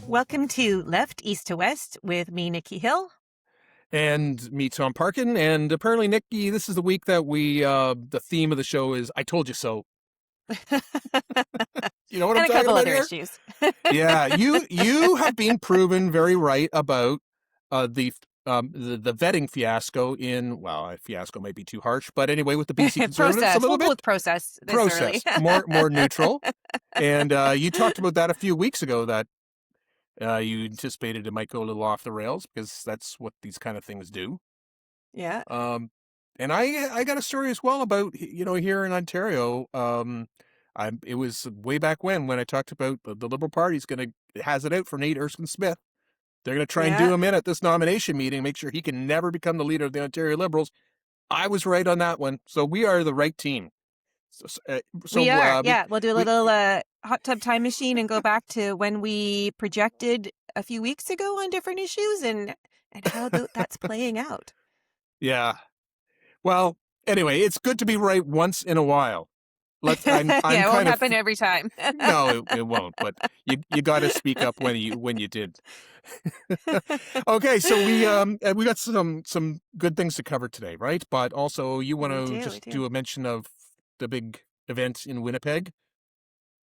Welcome to Left, East to West with me, Nikki Hill. And me, Tom Parkin. And apparently, Nikki, this is the week that the theme of the show is I Told You So. You know what I'm And a talking couple about other here? issues. Yeah, you have been proven very right about the vetting fiasco fiasco might be too harsh, but anyway, with the BC Conservatives Process. a little We'll go bit. with process this early. more neutral. And you talked about that a few weeks ago, that you anticipated it might go a little off the rails because that's what these kind of things do. Yeah. And I got a story as well about, here in Ontario. It was way back when I talked about the Liberal Party's has it out for Nate Erskine-Smith. They're going to try and do him in at this nomination meeting, make sure he can never become the leader of the Ontario Liberals. I was right on that one. So we are the right team. We are. We'll do a little hot tub time machine and go back to when we projected a few weeks ago on different issues and how that's playing out. Yeah. Well, anyway, it's good to be right once in a while. It won't happen every time. No, it won't. But you got to speak up when you did. Okay, so we got some good things to cover today, right? But also you want to do a mention of the big event in Winnipeg.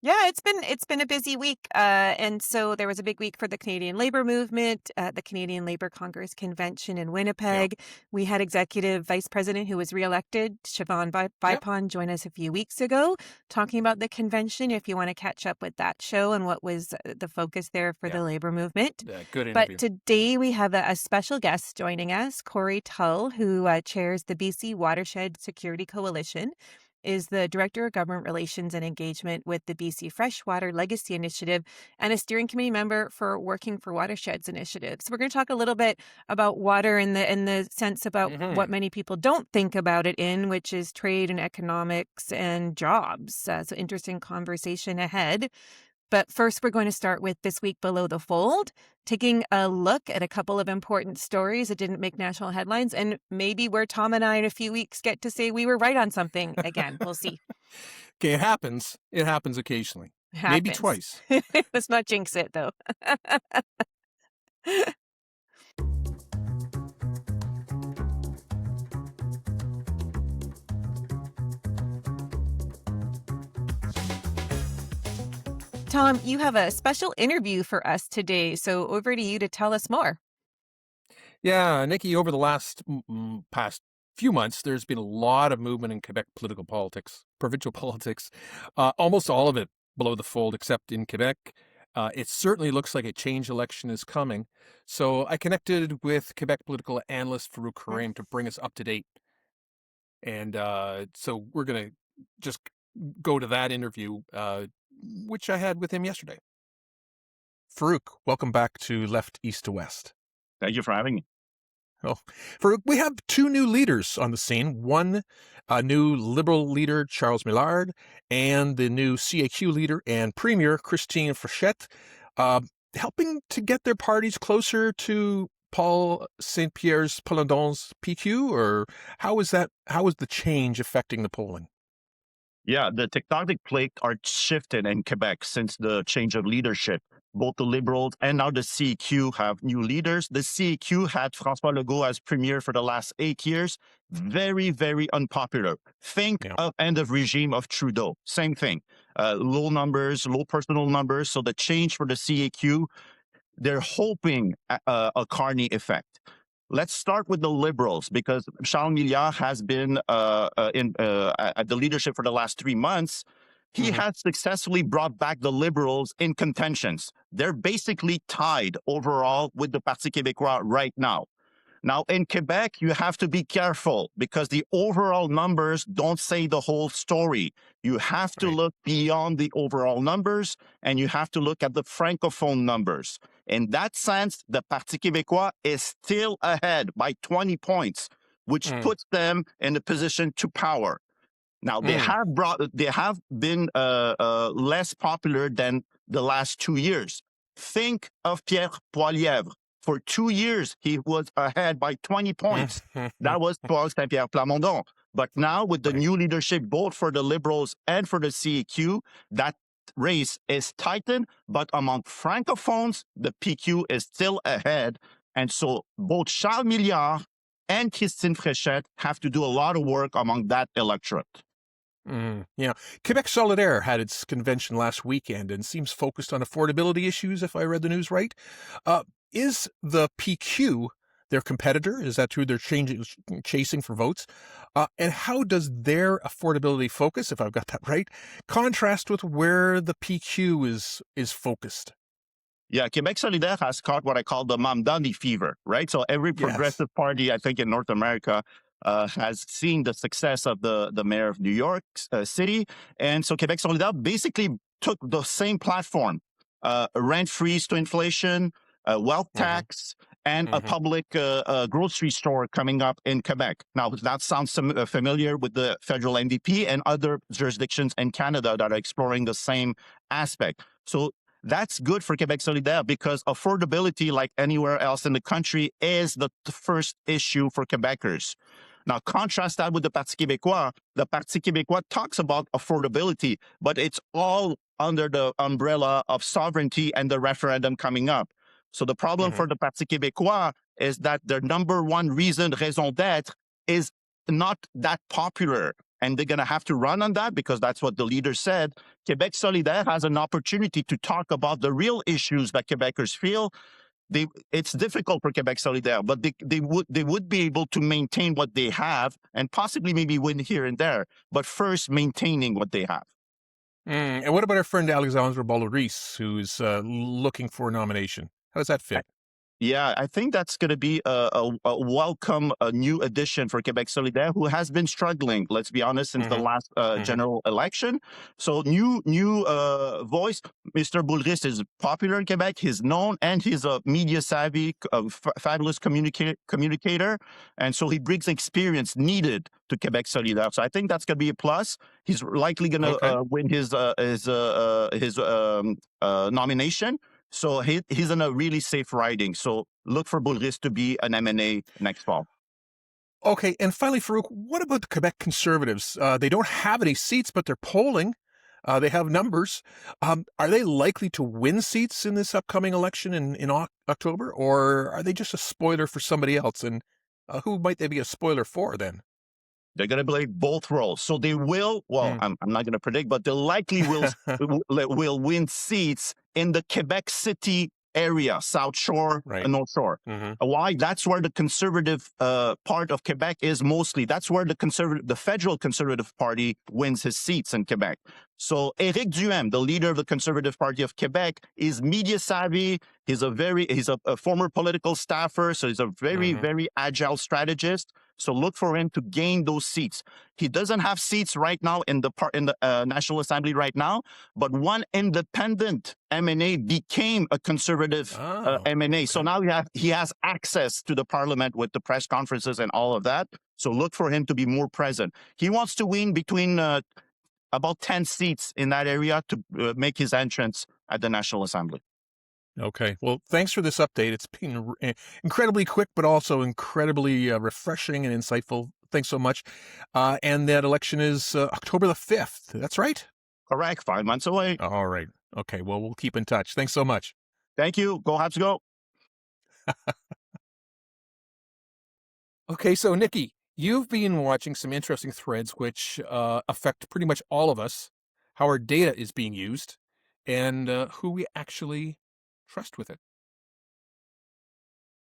Yeah, it's been a busy week, and so there was a big week for the Canadian Labour Movement, the Canadian Labour Congress Convention in Winnipeg. Yeah. We had Executive Vice President who was reelected, Siobhan Bipon, join us a few weeks ago, talking about the convention. If you want to catch up with that show and what was the focus there for the Labour Movement. Yeah, good interview. But today we have a special guest joining us, Corree Tull, who chairs the BC Watershed Security Coalition, is the Director of Government Relations and Engagement with the BC Freshwater Legacy Initiative and a steering committee member for Working for Watersheds Initiative. So we're going to talk a little bit about water in the sense about what many people don't think about it in, which is trade and economics and jobs. So interesting conversation ahead. But first, we're going to start with This Week Below the Fold, taking a look at a couple of important stories that didn't make national headlines, and maybe where Tom and I in a few weeks get to say we were right on something again. We'll see. Okay, it happens. It happens occasionally. Maybe twice. Let's not jinx it, though. Tom, you have a special interview for us today, so over to you to tell us more. Yeah, Nikki, over the past few months, there's been a lot of movement in Quebec political politics, provincial politics, almost all of it below the fold, except in Quebec. It certainly looks like a change election is coming. So I connected with Quebec political analyst Farouk Karim to bring us up to date. And so we're going to just go to that interview, which I had with him yesterday. Farouk, welcome back to Left, East to West. Thank you for having me. Oh, Farouk, we have two new leaders on the scene. One, a new Liberal leader, Charles Millard, and the new CAQ leader and Premier, Christine Frechette, helping to get their parties closer to Paul Saint-Pierre's Plamondon's PQ, or how is the change affecting the polling? Yeah, the tectonic plates are shifted in Quebec since the change of leadership. Both the Liberals and now the CAQ have new leaders. The CAQ had François Legault as premier for the last 8 years. Very, very unpopular. Think of end of regime of Trudeau. Same thing. Low numbers, low personal numbers. So the change for the CAQ, they're hoping a Carney effect. Let's start with the Liberals, because Charles Millard has been at the leadership for the last 3 months. He has successfully brought back the Liberals in contentions. They're basically tied overall with the Parti Québécois right now. Now, in Quebec, you have to be careful because the overall numbers don't say the whole story. You have to look beyond the overall numbers, and you have to look at the Francophone numbers. In that sense, the Parti Québécois is still ahead by 20 points, which puts them in a position to power. Now, they have been less popular than the last 2 years. Think of Pierre Poilievre. For 2 years, he was ahead by 20 points. That was Paul Saint-Pierre Plamondon. But now with the new leadership, both for the Liberals and for the CAQ, that race is tightened, but among francophones, the PQ is still ahead. And so both Charles Milliard and Christine Fréchette have to do a lot of work among that electorate. Yeah. Quebec Solidaire had its convention last weekend and seems focused on affordability issues, if I read the news right. Is the PQ their competitor? Is that who they're chasing for votes? And how does their affordability focus, if I've got that right, contrast with where the PQ is focused? Yeah, Quebec Solidaire has caught what I call the Mamdani fever, right? So every progressive party, I think, in North America has seen the success of the mayor of New York City. And so Quebec Solidaire basically took the same platform, rent freeze to inflation, wealth tax, and a public grocery store coming up in Quebec. Now, that sounds familiar with the federal NDP and other jurisdictions in Canada that are exploring the same aspect. So that's good for Quebec Solidaire because affordability, like anywhere else in the country, is the first issue for Quebecers. Now, contrast that with the Parti Québécois. The Parti Québécois talks about affordability, but it's all under the umbrella of sovereignty and the referendum coming up. So the problem for the Parti Québécois is that their number one reason, raison d'être, is not that popular. And they're going to have to run on that because that's what the leader said. Quebec Solidaire has an opportunity to talk about the real issues that Quebecers feel. It's difficult for Quebec Solidaire, but they would be able to maintain what they have and possibly maybe win here and there, but first maintaining what they have. And what about our friend Alexandre Boulerice, who's looking for a nomination? How does that fit? Yeah, I think that's going to be a welcome, a new addition for Quebec Solidaire, who has been struggling, let's be honest, since the last general election. So new voice. Mr. Boulerice is popular in Quebec. He's known, and he's a media savvy, fabulous communicator. And so he brings experience needed to Quebec Solidaire. So I think that's going to be a plus. He's likely going to win his nomination. So he's in a really safe riding. So look for Boulerice to be an MNA next fall. Okay, and finally, Farouk, what about the Quebec Conservatives? They don't have any seats, but they're polling. They have numbers. Are they likely to win seats in this upcoming election in October, or are they just a spoiler for somebody else? And who might they be a spoiler for then? They're going to play both roles. So they will, I'm not going to predict, but they likely will win seats in the Quebec City area, South Shore and North Shore. Why? That's where the conservative part of Quebec is mostly. That's where the federal Conservative Party wins his seats in Quebec. So Éric Duhaime, the leader of the Conservative Party of Quebec, is media savvy. He's a former political staffer, so he's a very agile strategist. So look for him to gain those seats. He doesn't have seats right now in the National Assembly right now, but one independent MNA became a conservative MNA. So now he has access to the parliament with the press conferences and all of that. So look for him to be more present. He wants to win between about 10 seats in that area to make his entrance at the National Assembly. Okay. Well, thanks for this update. It's been incredibly quick, but also incredibly refreshing and insightful. Thanks so much. And that election is October the 5th. That's right? Correct. 5 months away. All right. Okay. Well, we'll keep in touch. Thanks so much. Thank you. Go Habs, go. Okay. So, Nikki, you've been watching some interesting threads which affect pretty much all of us, how our data is being used, and who we actually trust with it.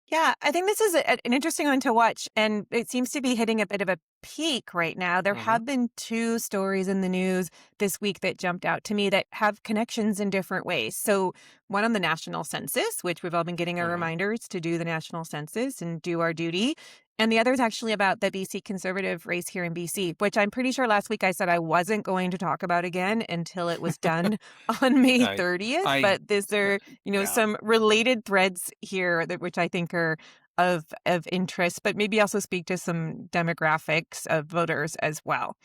Yeah, I think this is an interesting one to watch, and it seems to be hitting a bit of a peak right now. There have been two stories in the news this week that jumped out to me that have connections in different ways. So one on the national census, which we've all been getting our reminders to do the national census and do our duty. And the other is actually about the BC Conservative race here in BC, which I'm pretty sure last week I said I wasn't going to talk about again until it was done on May 30th. But there are, some related threads here which I think are of interest, but maybe also speak to some demographics of voters as well.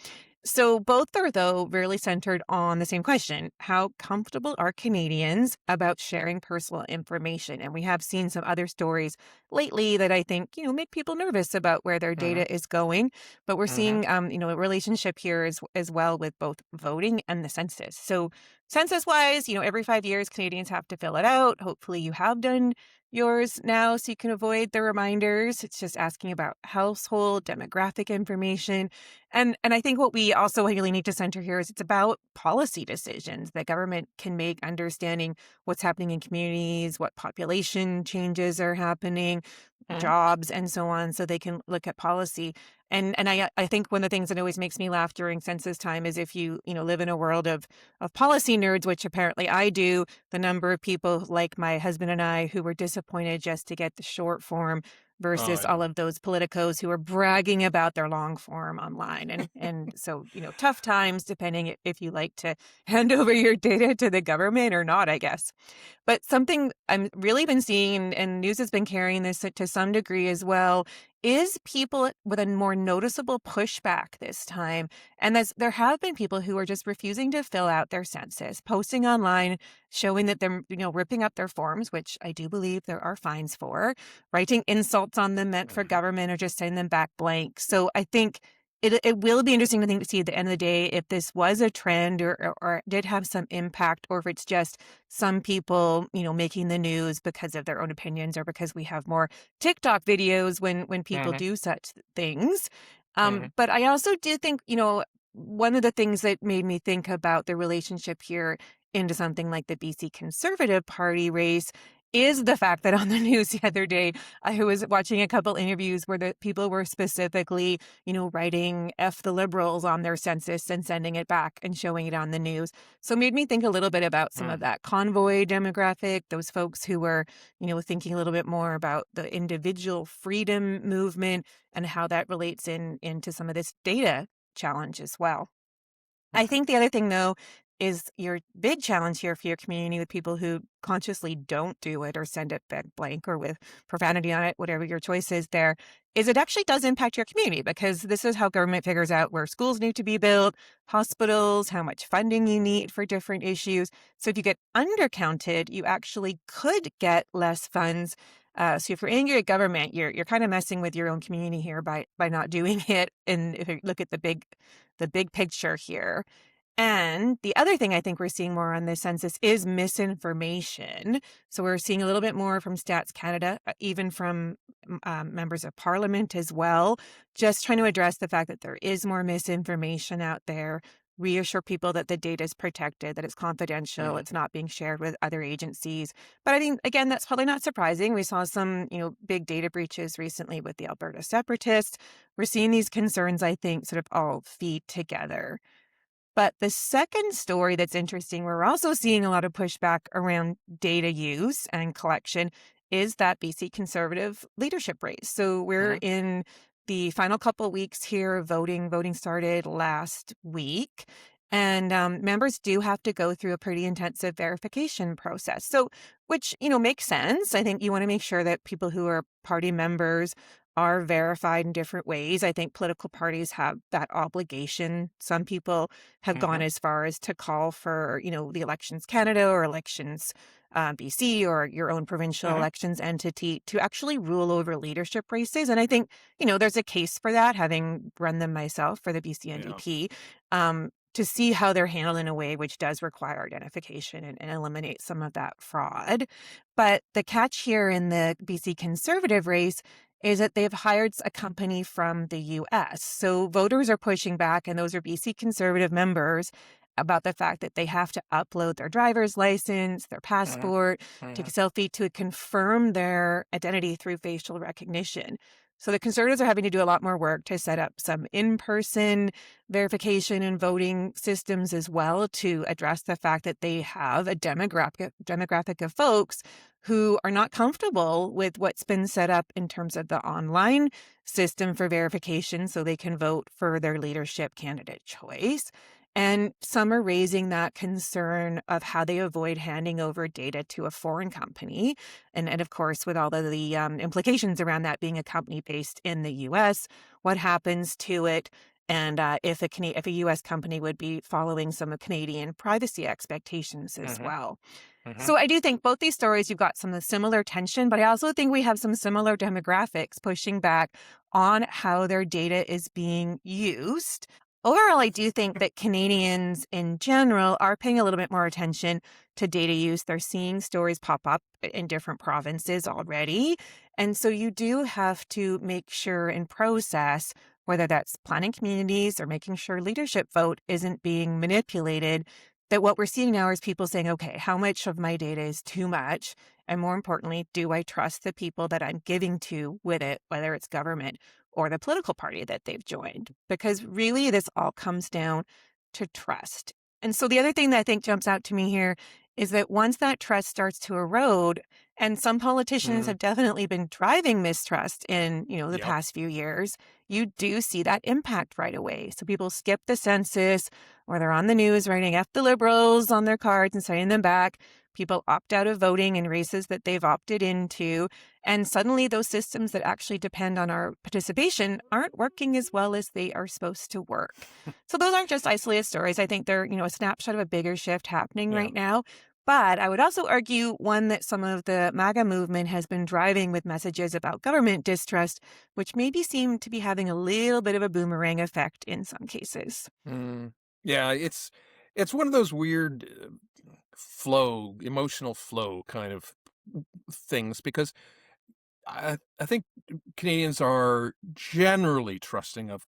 So both are, though, really centered on the same question. How comfortable are Canadians about sharing personal information? And we have seen some other stories lately that I think, make people nervous about where their data is going. But we're seeing, a relationship here as well with both voting and the census. So census-wise, every 5 years, Canadians have to fill it out. Hopefully you have done yours now so you can avoid the reminders. It's just asking about household demographic information. And I think what we also really need to center here is it's about policy decisions that government can make, understanding what's happening in communities, what population changes are happening, Mhm. jobs, and so on, so they can look at policy. And I think one of the things that always makes me laugh during census time is if you live in a world of policy nerds, which apparently I do, the number of people like my husband and I who were disappointed just to get the short form Oh, versus I all know. of those politicos who are bragging about their long form online. And so, tough times depending if you like to hand over your data to the government or not, I guess. But something I'm really been seeing, and news has been carrying this to some degree as well, is people with a more noticeable pushback this time. And there have been people who are just refusing to fill out their census, posting online, showing that they're, ripping up their forms, which I do believe there are fines for, writing insults on them meant for Mhm. government, or just sending them back blank. So I think it will be interesting to see at the end of the day if this was a trend, or did have some impact, or if it's just some people, making the news because of their own opinions, or because we have more TikTok videos when people Mhm. do such things. Mhm. But I also do think, one of the things that made me think about the relationship here into something like the BC Conservative Party race is the fact that on the news the other day, I was watching a couple interviews where the people were specifically, writing F the Liberals on their census and sending it back and showing it on the news. So it made me think a little bit about some of Mhm. that convoy demographic, those folks who were, thinking a little bit more about the individual freedom movement and how that relates into some of this data challenge as well. I Mhm. think the other thing, though, is your big challenge here for your community with people who consciously don't do it or send it back blank or with profanity on it, whatever your choice is there, is it actually does impact your community, because this is how government figures out where schools need to be built, hospitals, how much funding you need for different issues. So if you get undercounted, you actually could get less funds. So if you're angry at government, you're kind of messing with your own community here by not doing it. And if you look at the big picture here. And the other thing I think we're seeing more on this census is misinformation. So we're seeing a little bit more from Stats Canada, even from members of parliament as well, just trying to address the fact that there is more misinformation out there, reassure people that the data is protected, that it's confidential, Mhm. it's not being shared with other agencies. But I mean, again, that's probably not surprising. We saw some, big data breaches recently with the Alberta separatists. We're seeing these concerns, I think, sort of all feed together. But the second story that's interesting, we're also seeing a lot of pushback around data use and collection, is that BC Conservative leadership race. So we're Mhm. in the final couple weeks here of voting. Voting started last week. And members do have to go through a pretty intensive verification process. So, which, makes sense. I think you want to make sure that people who are party members are verified in different ways. I think political parties have that obligation. Some people have gone Mhm. as far as to call for, the Elections Canada or Elections BC or your own provincial Mhm. elections entity to actually rule over leadership races. And I think, there's a case for that, having run them myself for the BC Yeah. NDP, to see how they're handled in a way which does require identification and eliminate some of that fraud. But the catch here in the BC Conservative race is that they've hired a company from the US. So voters are pushing back, and those are BC Conservative members, about the fact that they have to upload their driver's license, their Mhm. passport, take a Mhm. selfie to confirm their identity through facial recognition. So the Conservatives are having to do a lot more work to set up some in-person verification and voting systems as well, to address the fact that they have a demographic of folks who are not comfortable with what's been set up in terms of the online system for verification so they can vote for their leadership candidate choice. And some are raising that concern of how they avoid handing over data to a foreign company. And of course, with all of the implications around that being a company based in the US, what happens to it? And if a US company would be following some of Canadian privacy expectations as Mhm. well. Mhm. So I do think both these stories, you've got some similar tension, but I also think we have some similar demographics pushing back on how their data is being used. Overall, I do think that Canadians in general are paying a little bit more attention to data use. They're seeing stories pop up in different provinces already. And so you do have to make sure and process whether that's planning communities or making sure leadership vote isn't being manipulated. That what we're seeing now is people saying, okay, how much of my data is too much? And more importantly, do I trust the people that I'm giving to with it, whether it's government or the political party that they've joined? Because really, this all comes down to trust. And so the other thing that I think jumps out to me here is that once that trust starts to erode, and some politicians Mm, have definitely been driving mistrust in, the yep. past few years, you do see that impact right away. So people skip the census or they're on the news writing F the Liberals on their cards and sending them back. People opt out of voting in races that they've opted into. And suddenly those systems that actually depend on our participation aren't working as well as they are supposed to work. So those aren't just isolated stories. I think they're, a snapshot of a bigger shift happening Yeah. right now. But I would also argue one that some of the MAGA movement has been driving with messages about government distrust, which maybe seem to be having a little bit of a boomerang effect in some cases. Mm, yeah, it's one of those weird emotional flow kind of things because I think Canadians are generally trusting of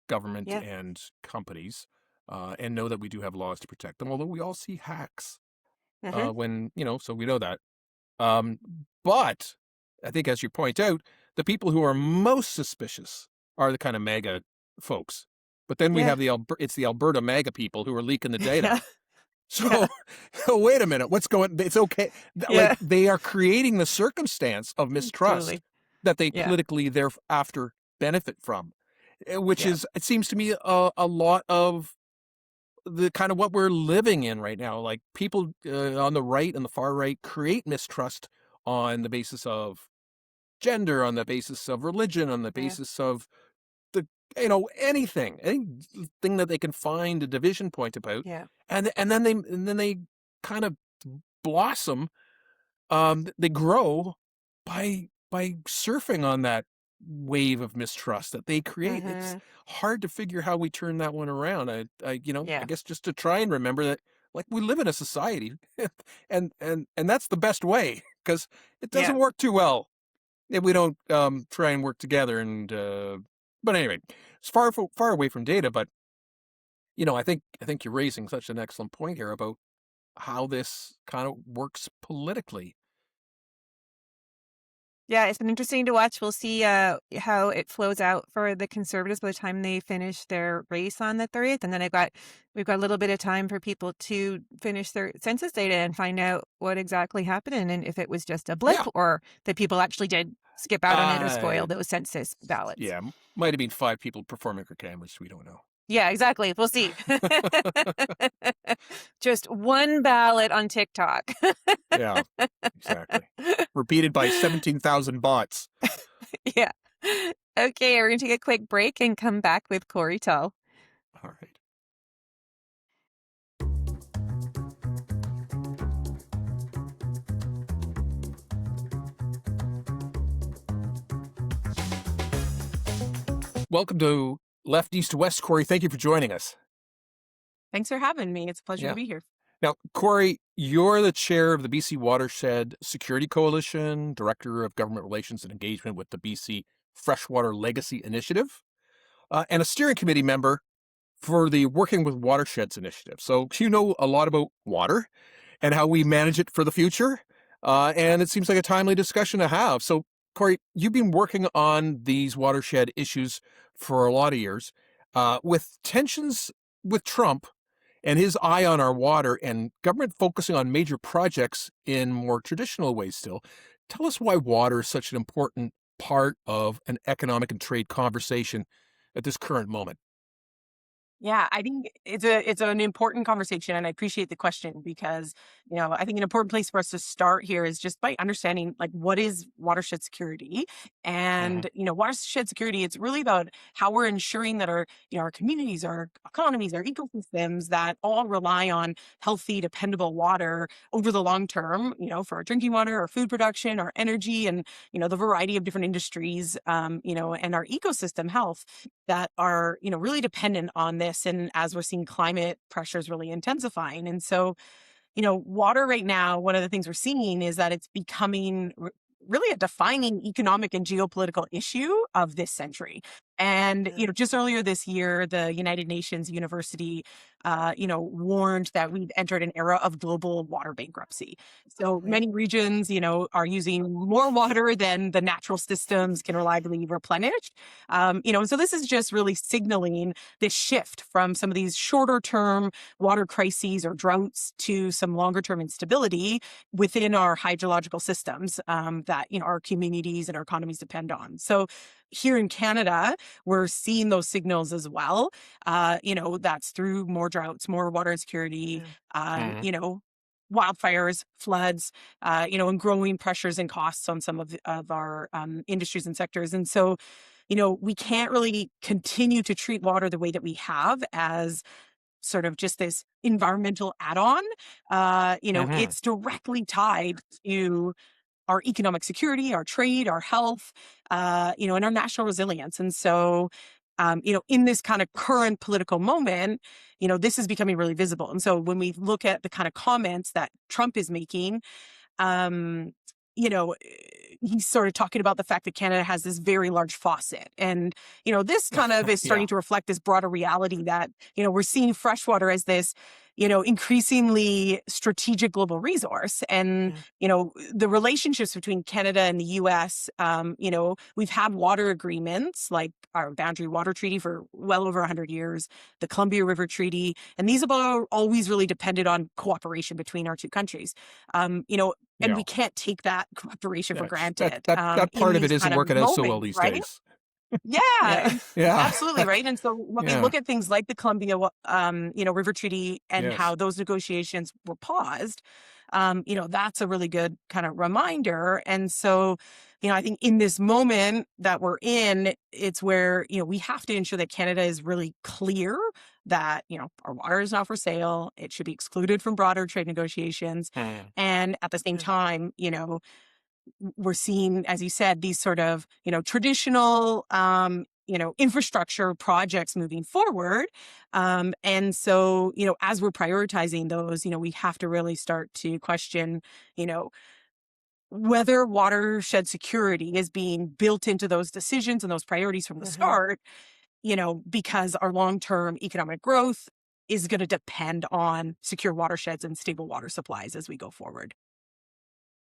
government Yeah. and companies, and know that we do have laws to protect them. Although we all see hacks Hmm. when so we know that. Um, but I think, as you point out, the people who are most suspicious are the kind of mega folks. But then we Yeah. have it's the Alberta mega people who are leaking the data. Yeah. Yeah. So, wait a minute, what's going? It's okay. Like Yeah. they are creating the circumstance of mistrust Totally. that they Yeah. politically thereafter benefit from, which Yeah. is, it seems to me, a lot of the kind of what we're living in right now. Like people on the right and the far right create mistrust on the basis of gender, on the basis of religion, on the Yeah. basis of the anything that they can find a division point about, Yeah. and then they kind of blossom. They grow by surfing on that wave of mistrust that they create. It's Hmm. hard to figure how we turn that one around. I Yeah. guess just to try and remember that, like, we live in a society, and that's the best way, because it Yeah. doesn't work too well if we don't try and work together. And but anyway, it's far away from data. But I think you're raising such an excellent point here about how this kind of works politically. Yeah, it's been interesting to watch. We'll see how it flows out for the Conservatives by the time they finish their race on the 30th. And then we've got a little bit of time for people to finish their census data and find out what exactly happened and if it was just a blip Yeah. or that people actually did skip out on it or Uh, spoil those census ballots. yeah, might have been 5 people performing for cameras, we don't know. Yeah, exactly. We'll see. Just one ballot on TikTok. Yeah, exactly. Repeated by 17,000 bots. Yeah. Okay, we're going to take a quick break and come back with Corree Tull. All right. Welcome to Left East to West, Corey. Thank you for joining us. Thanks for having me. It's a pleasure Yeah. to be here. Now, Corey, you're the chair of the BC Watershed Security Coalition, director of government relations and engagement with the BC Freshwater Legacy Initiative, and a steering committee member for the Working with Watersheds initiative. So you know a lot about water and how we manage it for the future. And it seems like a timely discussion to have. So, Corey, you've been working on these watershed issues for a lot of years. With tensions with Trump and his eye on our water and government focusing on major projects in more traditional ways still, tell us why water is such an important part of an economic and trade conversation at this current moment. Yeah, I think it's an important conversation, and I appreciate the question because I think an important place for us to start here is just by understanding like what is watershed security, Mhm. and watershed security. It's really about how we're ensuring that our communities, our economies, our ecosystems that all rely on healthy, dependable water over the long term. For our drinking water, our food production, our energy, and the variety of different industries. And our ecosystem health that are really dependent on this this, and as we're seeing climate pressures really intensifying. And so, water right now, one of the things we're seeing is that it's becoming really a defining economic and geopolitical issue of this century. And, just earlier this year, the United Nations University, warned that we've entered an era of global water bankruptcy. So many regions, are using more water than the natural systems can reliably replenish. So this is just really signaling this shift from some of these shorter term water crises or droughts to some longer term instability within our hydrological systems that our communities and our economies depend on. So here in Canada, we're seeing those signals as well. That's through more droughts, more water insecurity, wildfires, floods, and growing pressures and costs on some of our industries and sectors. And so, we can't really continue to treat water the way that we have as sort of just this environmental add-on. It's directly tied to our economic security, our trade, our health, and our national resilience. And so, in this kind of current political moment, this is becoming really visible. And so when we look at the kind of comments that Trump is making, um, he's sort of talking about the fact that Canada has this very large faucet. And, this kind of is starting to reflect this broader reality that, we're seeing freshwater as this, increasingly strategic global resource. And, the relationships between Canada and the US, we've had water agreements like our Boundary Water Treaty for well over 100 years, the Columbia River Treaty, and these have always really depended on cooperation between our two countries. And we can't take that cooperation for granted. That part of it isn't working out so well these days. Yeah, Yeah. absolutely, right. And so when we look at things like the Columbia, River Treaty and how those negotiations were paused, that's a really good kind of reminder. And so, I think in this moment that we're in, it's where, we have to ensure that Canada is really clear that, our water is not for sale. It should be excluded from broader trade negotiations. And at the same time, we're seeing, as you said, these sort of, traditional, infrastructure projects moving forward. And so, as we're prioritizing those, we have to really start to question, whether watershed security is being built into those decisions and those priorities from the start, because our long-term economic growth is going to depend on secure watersheds and stable water supplies as we go forward.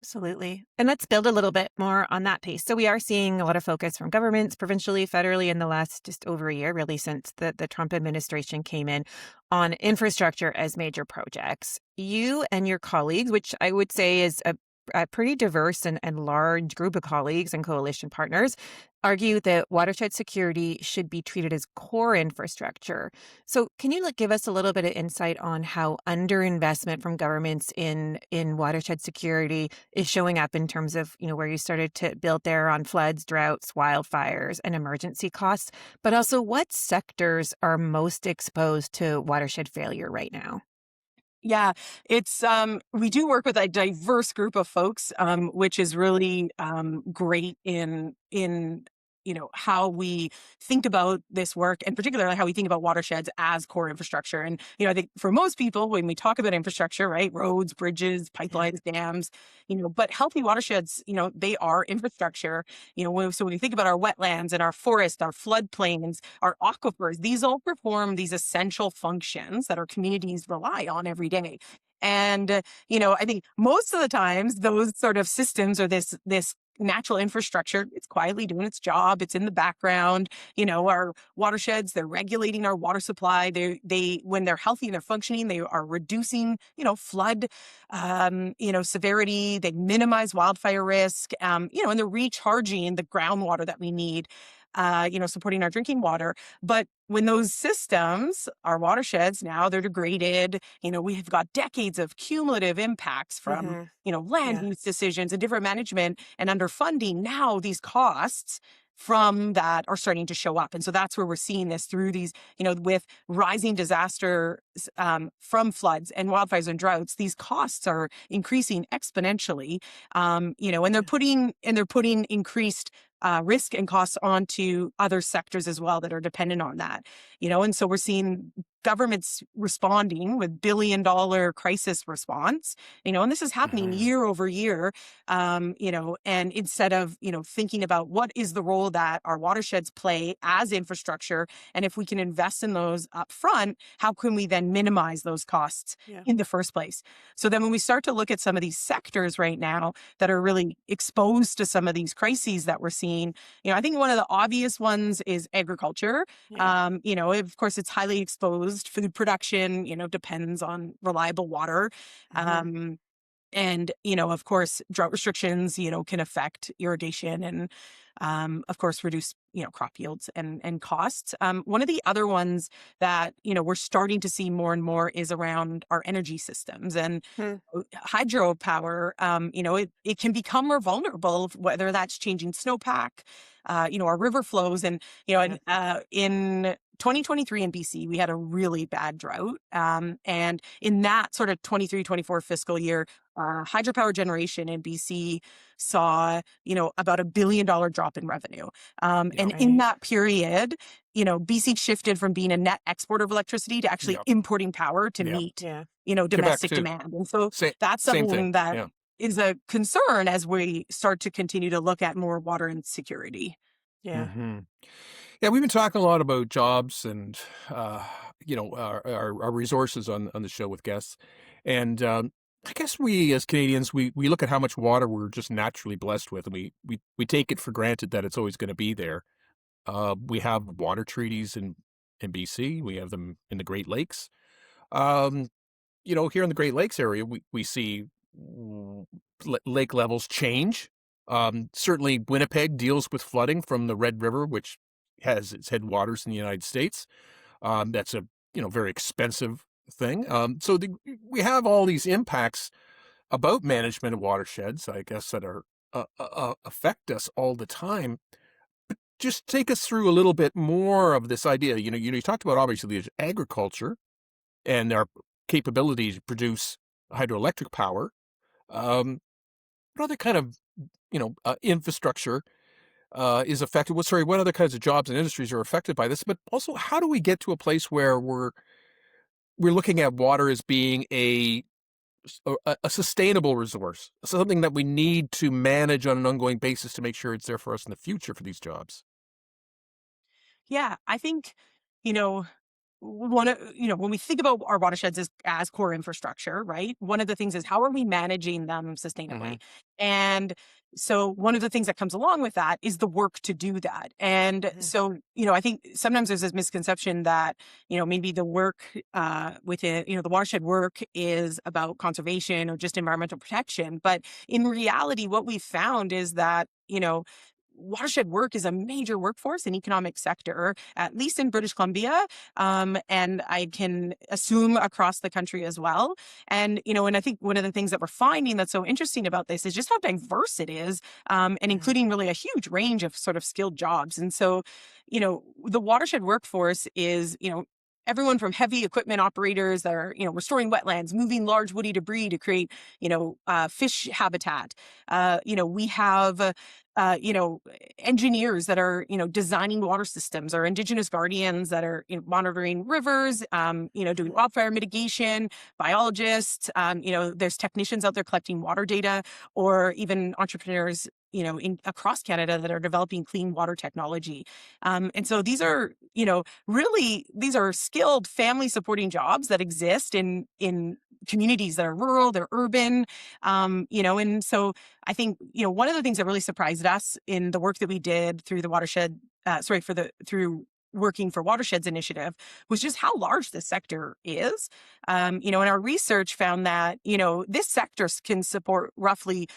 Absolutely. And let's build a little bit more on that piece. So we are seeing a lot of focus from governments, provincially, federally, in the last just over a year, really, since the Trump administration came in, on infrastructure as major projects. You and your colleagues, which I would say is a pretty diverse and large group of colleagues and coalition partners, argue that watershed security should be treated as core infrastructure. So can you give us a little bit of insight on how underinvestment from governments in watershed security is showing up in terms of, where you started to build there on floods, droughts, wildfires, and emergency costs, but also what sectors are most exposed to watershed failure right now? Yeah, it's we do work with a diverse group of folks, which is really great in how we think about this work, and particularly how we think about watersheds as core infrastructure. And I think for most people, when we talk about infrastructure, right, roads, bridges, pipelines, dams, but healthy watersheds, they are infrastructure. So when we think about our wetlands and our forests, our floodplains, our aquifers, these all perform these essential functions that our communities rely on every day. And I think most of the times those sort of systems, or this natural infrastructure, it's quietly doing its job. It's in the background. Our watersheds, they're regulating our water supply. They when they're healthy and they're functioning, they are reducing, flood, severity. They minimize wildfire risk, and they're recharging the groundwater that we need, supporting our drinking water. But when those systems, our watersheds, now they're degraded, we have got decades of cumulative impacts from, land use decisions and different management and underfunding. Now these costs from that are starting to show up. And so that's where we're seeing this through these, with rising disasters from floods and wildfires and droughts, these costs are increasing exponentially, and they're putting increased risk and costs onto other sectors as well that are dependent on that. And so we're seeing governments responding with billion-dollar crisis response, and this is happening year over year, and instead of, thinking about what is the role that our watersheds play as infrastructure, and if we can invest in those up front, how can we then minimize those costs in the first place? So then when we start to look at some of these sectors right now that are really exposed to some of these crises that we're seeing, I think one of the obvious ones is agriculture. Of course, it's highly exposed. Food production, depends on reliable water. And, of course, drought restrictions, can affect irrigation and, of course, reduce, crop yields and costs. One of the other ones that, we're starting to see more and more is around our energy systems and hydropower. It can become more vulnerable, whether that's changing snowpack, our river flows. And, in 2023 in BC, we had a really bad drought. And in that sort of 23-24 fiscal year, hydropower generation in BC saw, about $1 billion drop in revenue. And in that period, BC shifted from being a net exporter of electricity to actually importing power to meet, domestic demand. And so that's something that is a concern as we start to continue to look at more water insecurity. Yeah, we've been talking a lot about jobs and our resources on the show with guests, and I guess we as Canadians we look at how much water we're just naturally blessed with, and we take it for granted that it's always going to be there. We have water treaties in BC. We have them in the Great Lakes. Here in the Great Lakes area, we see lake levels change. Certainly, Winnipeg deals with flooding from the Red River, which has its headwaters in the United States. That's a very expensive thing. So we have all these impacts about management of watersheds, I guess, that are affect us all the time. Just take us through a little bit more of this idea. You talked about obviously agriculture and our capability to produce hydroelectric power. What other kind of infrastructure is affected? What other kinds of jobs and industries are affected by this? But also, how do we get to a place where we're looking at water as being a sustainable resource, something that we need to manage on an ongoing basis to make sure it's there for us in the future for these jobs? Yeah, I think, when we think about our watersheds as core infrastructure, right? One of the things is how are we managing them sustainably? And so one of the things that comes along with that is the work to do that. And so, I think sometimes there's this misconception that, maybe the work within, the watershed work is about conservation or just environmental protection. But in reality, what we found is that, watershed work is a major workforce and economic sector, at least in British Columbia, and I can assume across the country as well. And, and I think one of the things that we're finding that's so interesting about this is just how diverse it is, and including really a huge range of sort of skilled jobs. And so, the watershed workforce is, everyone from heavy equipment operators that are, restoring wetlands, moving large woody debris to create, fish habitat. We have, engineers that are, designing water systems, or Indigenous guardians that are monitoring rivers, doing wildfire mitigation, biologists, there's technicians out there collecting water data, or even entrepreneurs across Canada that are developing clean water technology. And so these are, these are skilled family supporting jobs that exist in communities that are rural, they're urban, and so I think, one of the things that really surprised us in the work that we did through the through Working for Watersheds initiative was just how large this sector is. And our research found that, this sector can support roughly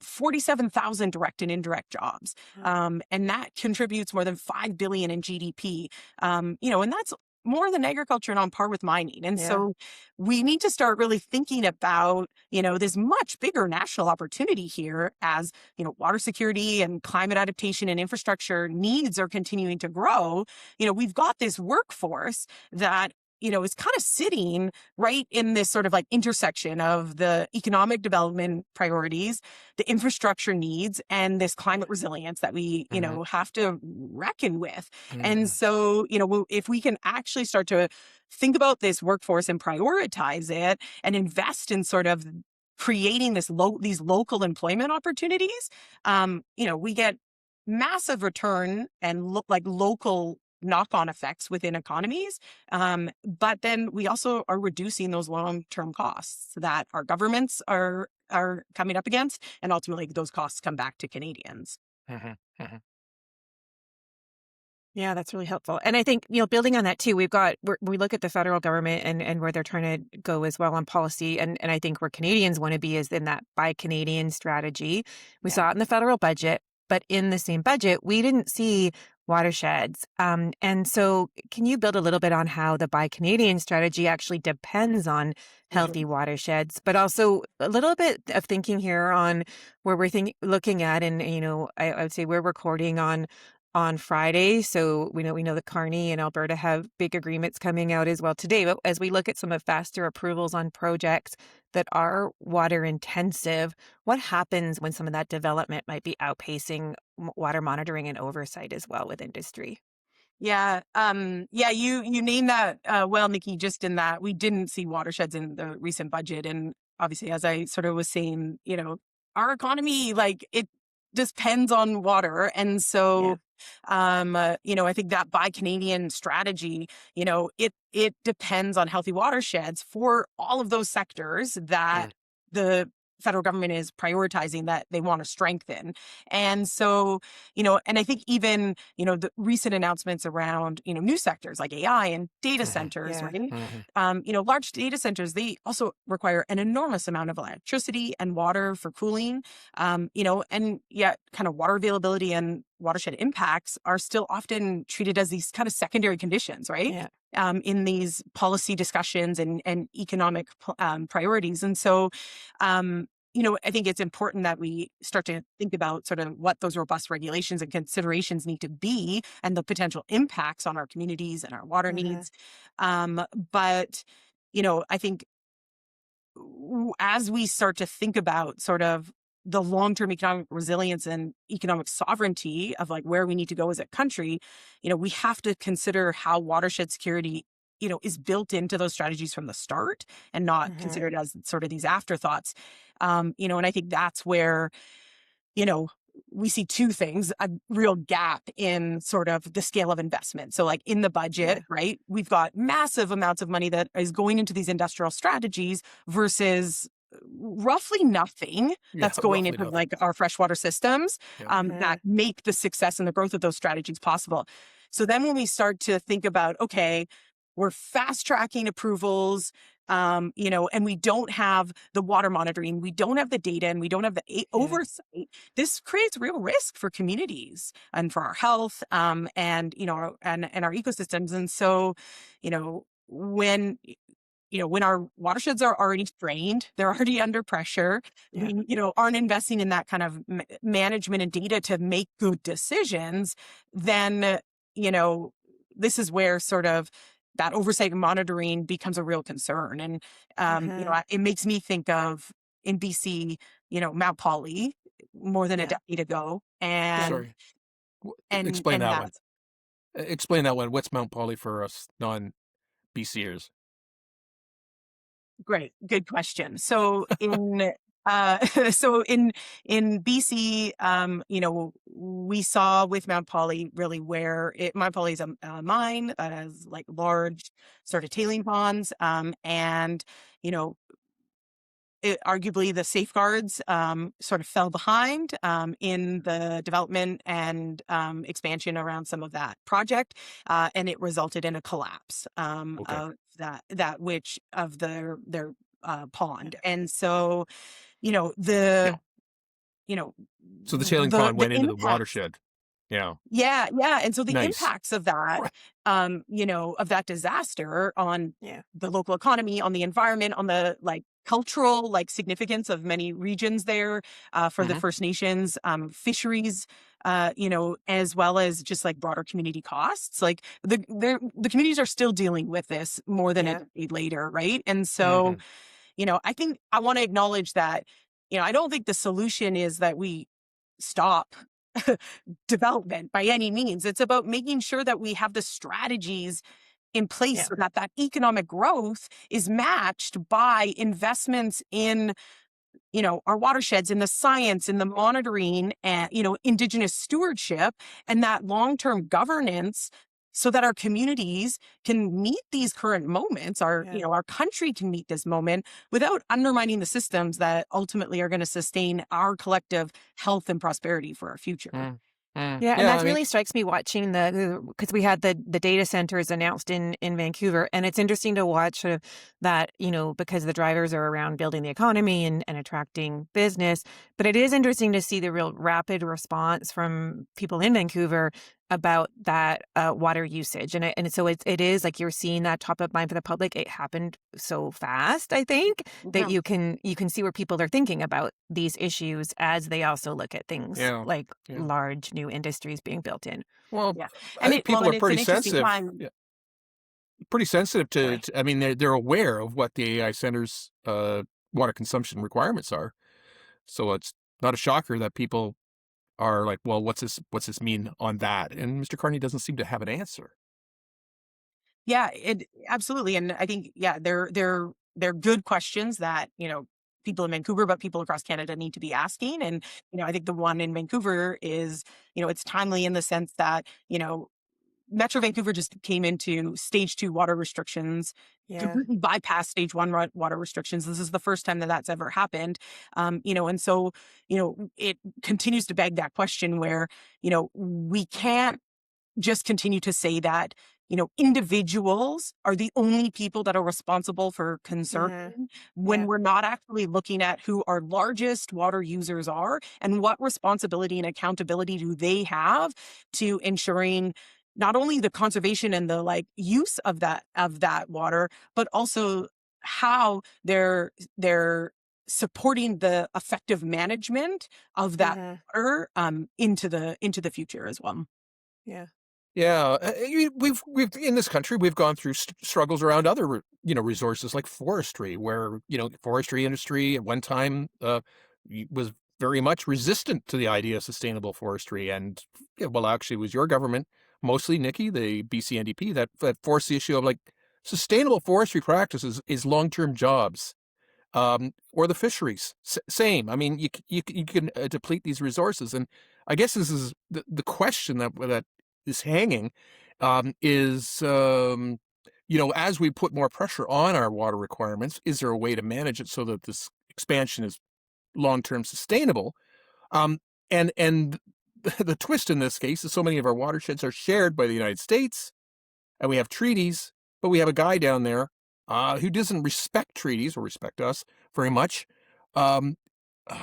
47,000 direct and indirect jobs. And that contributes more than $5 billion in GDP. And that's more than agriculture and on par with mining. And so we need to start really thinking about, this much bigger national opportunity here as, water security and climate adaptation and infrastructure needs are continuing to grow. We've got this workforce that is kind of sitting right in this sort of like intersection of the economic development priorities, the infrastructure needs, and this climate resilience that we, have to reckon with. And so, if we can actually start to think about this workforce and prioritize it and invest in sort of creating these local employment opportunities, we get massive return and look like local knock-on effects within economies. But then we also are reducing those long-term costs that our governments are coming up against, and ultimately those costs come back to Canadians. Yeah, that's really helpful. And I think, building on that too, we look at the federal government and where they're trying to go as well on policy. And I think where Canadians want to be is in that Buy Canadian strategy. We saw it in the federal budget, but in the same budget, we didn't see watersheds. And so can you build a little bit on how the Buy Canadian strategy actually depends on healthy watersheds, but also a little bit of thinking here on where we're looking at, and, I would say we're recording on Friday. So we know that Carney and Alberta have big agreements coming out as well today. But as we look at some of faster approvals on projects that are water intensive, what happens when some of that development might be outpacing water monitoring and oversight as well with industry? Yeah. You named that well, Nikki, just in that we didn't see watersheds in the recent budget. And obviously, as I sort of was saying, our economy, like, it depends on water. And so, I think that Buy Canadian strategy, it depends on healthy watersheds for all of those sectors that the federal government is prioritizing that they want to strengthen. And so, and I think even, the recent announcements around, new sectors like AI and data centers, right? Large data centers, they also require an enormous amount of electricity and water for cooling, and yet kind of water availability and watershed impacts are still often treated as these kind of secondary conditions, right? Yeah. In these policy discussions and economic priorities. And so, I think it's important that we start to think about sort of what those robust regulations and considerations need to be and the potential impacts on our communities and our water needs. But, I think as we start to think about sort of the long-term economic resilience and economic sovereignty of like where we need to go as a country, we have to consider how watershed security, is built into those strategies from the start and not considered as sort of these afterthoughts. And I think that's where, we see two things, a real gap in sort of the scale of investment. So like in the budget, right, we've got massive amounts of money that is going into these industrial strategies versus roughly nothing that's going into like our freshwater systems that make the success and the growth of those strategies possible. So then when we start to think about, okay, we're fast tracking approvals, and we don't have the water monitoring, we don't have the data, and we don't have the oversight. This creates real risk for communities and for our health, and our ecosystems. And so, when our watersheds are already strained, they're already under pressure, we, aren't investing in that kind of management and data to make good decisions, then, this is where sort of that oversight and monitoring becomes a real concern. And, it makes me think of in BC, Mount Polley more than a decade ago. And, Explain that one. Explain that one. What's Mount Polley for us non-BCers? Great. Good question. So in in BC, we saw with Mount Polley really where Mount Polley is a mine that has like large sort of tailing ponds, and arguably the safeguards sort of fell behind in the development and expansion around some of that project, and it resulted in a collapse of their pond. And so, So the tailing pond went into the impacts, watershed. Yeah. And so the Nice. impacts of that, of that disaster on the local economy, on the environment, on the like cultural significance of many regions there, for the Hmm. First Nations, fisheries, as well as just broader community costs. The communities are still dealing with this more than a Yeah. decade later, right? And so, Hmm. I think I want to acknowledge that, I don't think the solution is that we stop development by any means. It's about making sure that we have the strategies in place Yeah. so that that economic growth is matched by investments in, our watersheds, in the science, in the monitoring, and, Indigenous stewardship, and that long-term governance, so that our communities can meet these current moments, Yeah. our country can meet this moment without undermining the systems that ultimately are going to sustain our collective health and prosperity for our future. Mm. Mm. Yeah, and Yeah, that I mean, really strikes me watching because we had the data centers announced in Vancouver, and it's interesting to watch sort of that, because the drivers are around building the economy and attracting business. But it is interesting to see the real rapid response from people in Vancouver about that water usage, and so it is like you're seeing that top of mind for the public. It happened so fast, I think, that Yeah. you can see where people are thinking about these issues as they also look at things yeah, like yeah. large new industries being built in. Well, Yeah. I think people are And it's pretty an interesting sensitive. time. Yeah, pretty sensitive Sorry. I mean, they're aware of what the AI centers' water consumption requirements are. So it's not a shocker that people are like, well, what's this mean on that? And Mr. Carney doesn't seem to have an answer. Yeah, it absolutely. And I think, yeah, they're good questions that, people in Vancouver, but people across Canada need to be asking. And, I think the one in Vancouver is, it's timely in the sense that, Metro Vancouver just came into stage 2 water restrictions, Yeah. completely bypassed stage 1 water restrictions. This is the first time that that's ever happened. And so, it continues to beg that question where, we can't just continue to say that, individuals are the only people that are responsible for Hmm. conserving, when Yeah. we're not actually looking at who our largest water users are and what responsibility and accountability do they have to ensuring not only the conservation and the use of that water, but also how they're supporting the effective management of that Hmm. water, into the future as well. Yeah. Yeah, we've in this country we've gone through struggles around other resources like forestry, where forestry industry at one time was very much resistant to the idea of sustainable forestry, and yeah, well, actually, it was your government, mostly Nikki, the BC NDP, that forced the issue of like sustainable forestry practices is long-term jobs. Or the fisheries, same. I mean, you can deplete these resources, and I guess this is the question that is hanging, is as we put more pressure on our water requirements, is there a way to manage it so that this expansion is long term sustainable? Um, and the twist in this case is so many of our watersheds are shared by the United States, and we have treaties, but we have a guy down there who doesn't respect treaties or respect us very much. Um,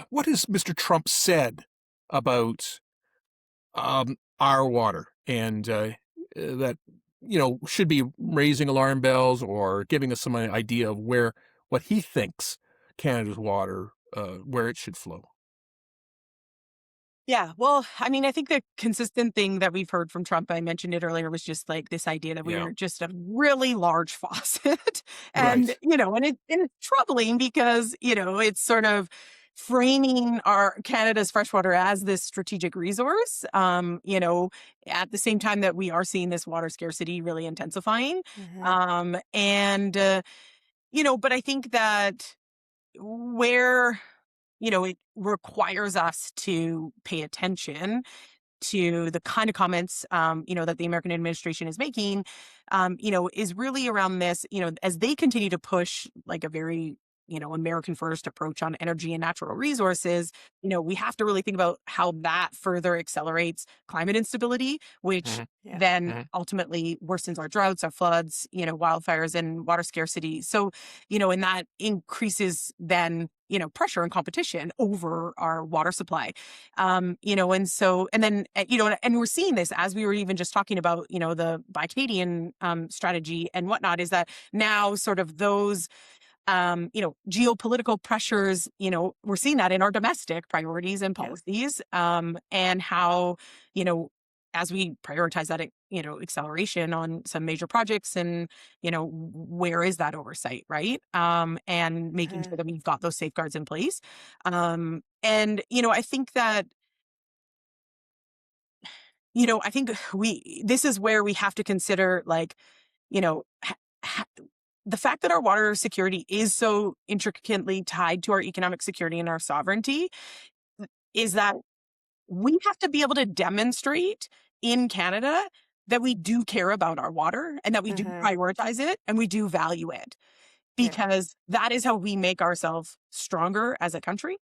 what has Mr. Trump said about our water and that should be raising alarm bells or giving us some idea of what he thinks Canada's water where it should flow? Yeah, well, I mean, I think the consistent thing that we've heard from Trump, I mentioned it earlier, was just this idea that we Yeah, are just a really large faucet. And, right. and it's troubling because, it's sort of framing our Canada's freshwater as this strategic resource, at the same time that we are seeing this water scarcity really intensifying. Hmm. And, but I think that where it requires us to pay attention to the kind of comments, that the American administration is making, is really around this, as they continue to push a very, American first approach on energy and natural resources, we have to really think about how that further accelerates climate instability, which Hmm. Yeah. then Hmm. ultimately worsens our droughts, our floods, wildfires and water scarcity. So, and that increases then, pressure and competition over our water supply. And so, and then, and we're seeing this as we were even just talking about, the Buy Canadian strategy and whatnot, is that now sort of those geopolitical pressures, we're seeing that in our domestic priorities and policies, and how, as we prioritize that, acceleration on some major projects and, where is that oversight, right? And making sure that we've got those safeguards in place. I think that, I think this is where we have to consider, like, the fact that our water security is so intricately tied to our economic security and our sovereignty is that we have to be able to demonstrate in Canada that we do care about our water and that we do prioritize it and we do value it, because that is how we make ourselves stronger as a country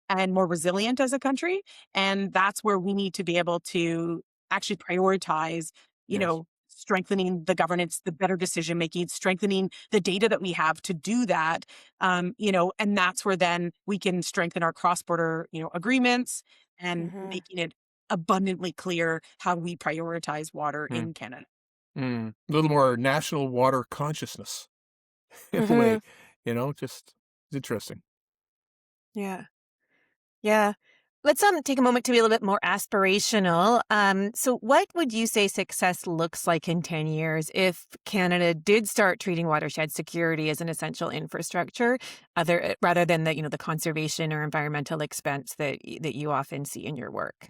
and more resilient as a country. And that's where we need to be able to actually prioritize, Yes. strengthening the governance, the better decision making, strengthening the data that we have to do that. And that's where then we can strengthen our cross-border, agreements and making it abundantly clear how we prioritize water in Canada. A little more national water consciousness in a way, just it's interesting. Yeah. Yeah. Let's take a moment to be a little bit more aspirational. So what would you say success looks like in 10 years if Canada did start treating watershed security as an essential infrastructure, rather than the conservation or environmental expense that you often see in your work?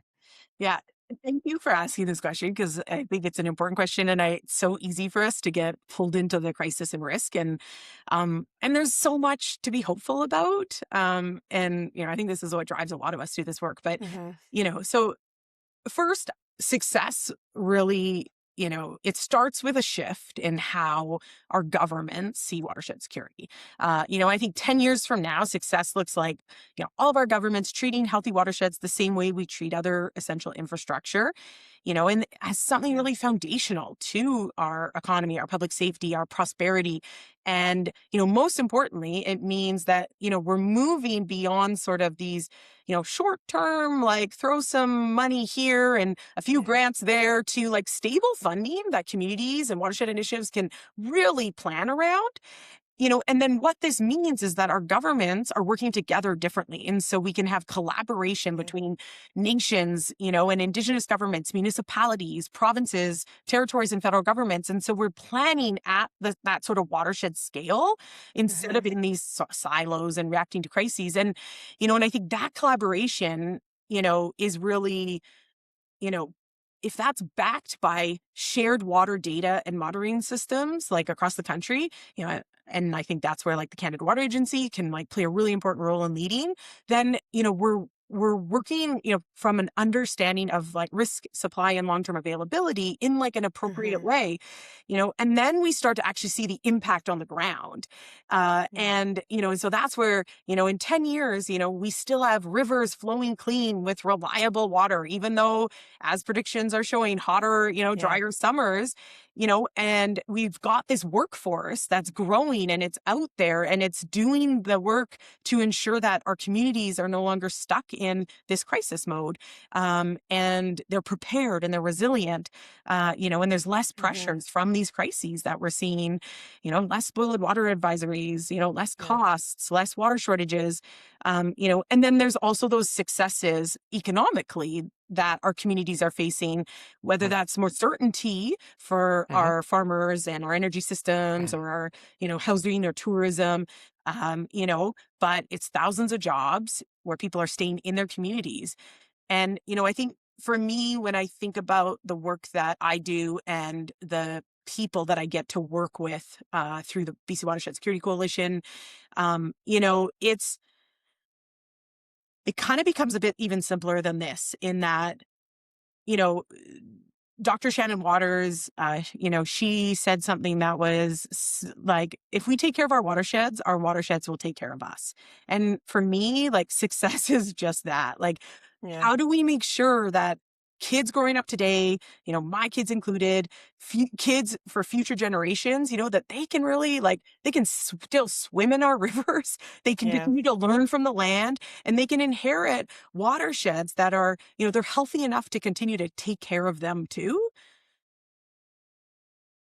Yeah. Thank you for asking this question, because I think it's an important question, and it's so easy for us to get pulled into the crisis and risk, and there's so much to be hopeful about. I think this is what drives a lot of us to this work. But so first, success really, it starts with a shift in how our governments see watershed security. I think 10 years from now, success looks like, all of our governments treating healthy watersheds the same way we treat other essential infrastructure, and as something really foundational to our economy, our public safety, our prosperity. And, most importantly, it means that, we're moving beyond sort of these, short term, like throw some money here and a few grants there, to like stable funding that communities and watershed initiatives can really plan around. And then what this means is that our governments are working together differently. And so we can have collaboration between nations, and Indigenous governments, municipalities, provinces, territories, and federal governments. And so we're planning at that sort of watershed scale instead of in these silos and reacting to crises. And I think that collaboration, is really, if that's backed by shared water data and monitoring systems like across the country, and I think that's where like the Canada Water Agency can like play a really important role in leading, then, we're working, from an understanding of like risk, supply, and long-term availability in like an appropriate way, and then we start to actually see the impact on the ground. And so that's where, in 10 years, we still have rivers flowing clean with reliable water, even though, as predictions are showing, hotter, drier summers, and we've got this workforce that's growing and it's out there and it's doing the work to ensure that our communities are no longer stuck in this crisis mode. And they're prepared and they're resilient, and there's less pressures from these crises that we're seeing, less boiled water advisories, less costs, less water shortages, and then there's also those successes economically that our communities are facing, whether that's more certainty for our farmers and our energy systems, or our, housing or tourism, but it's thousands of jobs where people are staying in their communities. And, I think for me, when I think about the work that I do and the people that I get to work with through the BC Watershed Security Coalition, it kind of becomes a bit even simpler than this, in that, Dr. Shannon Waters, she said something that was like, if we take care of our watersheds will take care of us. And for me, like, success is just that. Like, how do we make sure that kids growing up today, my kids included, kids for future generations, that they can really, like, they can still swim in our rivers, they can continue to learn from the land, and they can inherit watersheds that are, they're healthy enough to continue to take care of them too.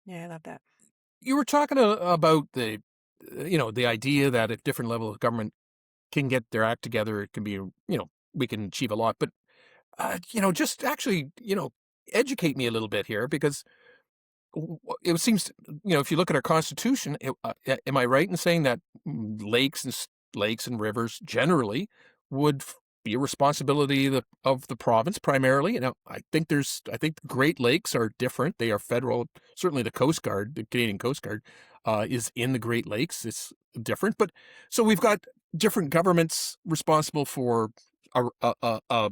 Yeah, I love that. You were talking about the the idea that if different levels of government can get their act together, it can be, we can achieve a lot. But, just actually, educate me a little bit here, because it seems, if you look at our Constitution, am I right in saying that lakes and rivers generally would be a responsibility of the province primarily? I think the Great Lakes are different. They are federal. Certainly, the Coast Guard, the Canadian Coast Guard, is in the Great Lakes. It's different, but so we've got different governments responsible for a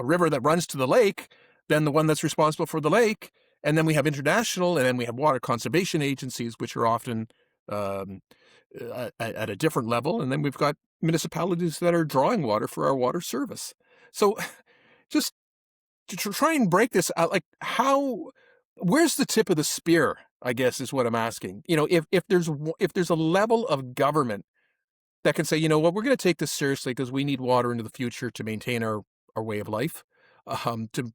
river that runs to the lake, than the one that's responsible for the lake. And then we have international, and then we have water conservation agencies, which are often at a different level. And then we've got municipalities that are drawing water for our water service. So just to try and break this out, like where's the tip of the spear, I guess, is what I'm asking. If there's a level of government that can say, you know what, we're going to take this seriously because we need water into the future to maintain our way of life, to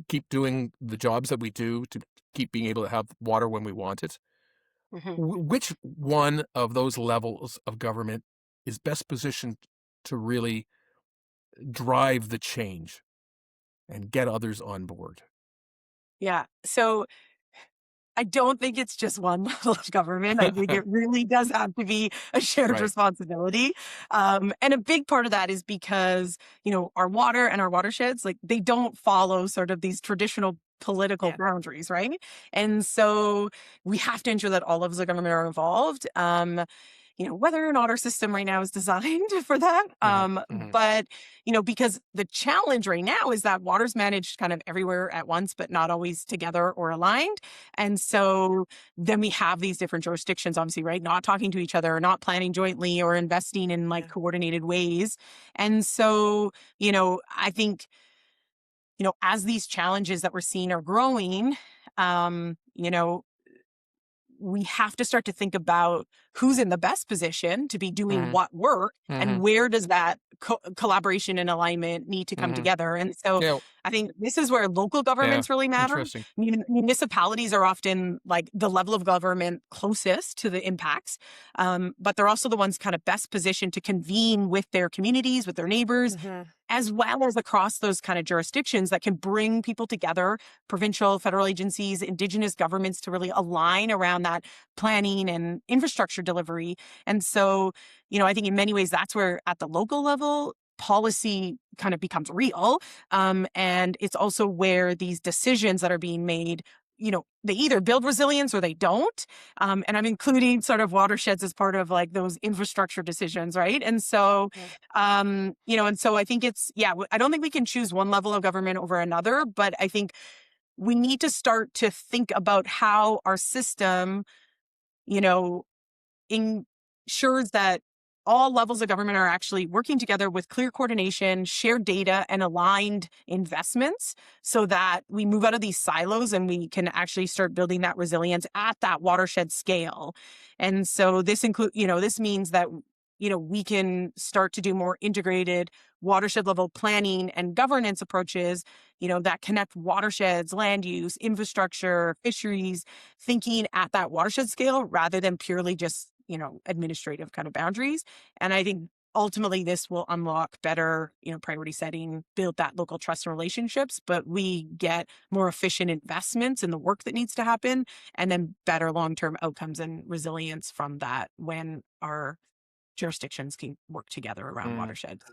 keep doing the jobs that we do, to keep being able to have water when we want it. Which one of those levels of government is best positioned to really drive the change and get others on board? Yeah. So I don't think it's just one level of government. I think it really does have to be a shared Right. responsibility. And a big part of that is because, our water and our watersheds, like, they don't follow sort of these traditional political boundaries, right? And so we have to ensure that all levels of government are involved. Whether or not our system right now is designed for that. But, because the challenge right now is that water's managed kind of everywhere at once, but not always together or aligned. And so then we have these different jurisdictions, obviously, right? Not talking to each other, or not planning jointly, or investing in coordinated ways. And so, I think, as these challenges that we're seeing are growing, we have to start to think about who's in the best position to be doing what work, and where does that collaboration and alignment need to come together. And so I think this is where local governments really matter. Interesting. Municipalities are often like the level of government closest to the impacts, but they're also the ones kind of best positioned to convene with their communities, with their neighbors, as well as across those kind of jurisdictions that can bring people together, provincial, federal agencies, Indigenous governments, to really align around that planning and infrastructure delivery. And so, I think in many ways that's where at the local level, policy kind of becomes real. And it's also where these decisions that are being made, they either build resilience or they don't. And I'm including sort of watersheds as part of like those infrastructure decisions, right? And so, and so I think I don't think we can choose one level of government over another, but I think we need to start to think about how our system, ensures that all levels of government are actually working together with clear coordination, shared data, and aligned investments, so that we move out of these silos and we can actually start building that resilience at that watershed scale. And so this means that, we can start to do more integrated watershed level planning and governance approaches, that connect watersheds, land use, infrastructure, fisheries, thinking at that watershed scale rather than purely just, administrative kind of boundaries. And I think ultimately this will unlock better, priority setting, build that local trust and relationships, but we get more efficient investments in the work that needs to happen, and then better long-term outcomes and resilience from that when our jurisdictions can work together around watersheds.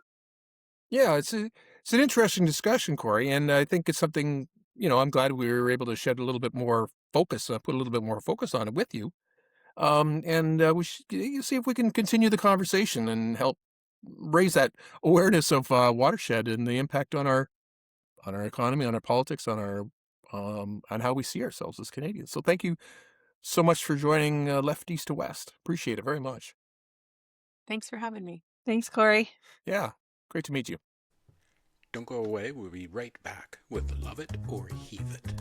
Yeah, it's an interesting discussion, Corree, and I think it's something, I'm glad we were able to shed a little bit more focus, put a little bit more focus on it with you. And we should see if we can continue the conversation and help raise that awareness of watershed and the impact on our economy, on our politics, on how we see ourselves as Canadians. So thank you so much for joining Left East to West. Appreciate it very much. Thanks for having me. Thanks, Corree. Yeah, great to meet you. Don't go away. We'll be right back with Love It or Heave It.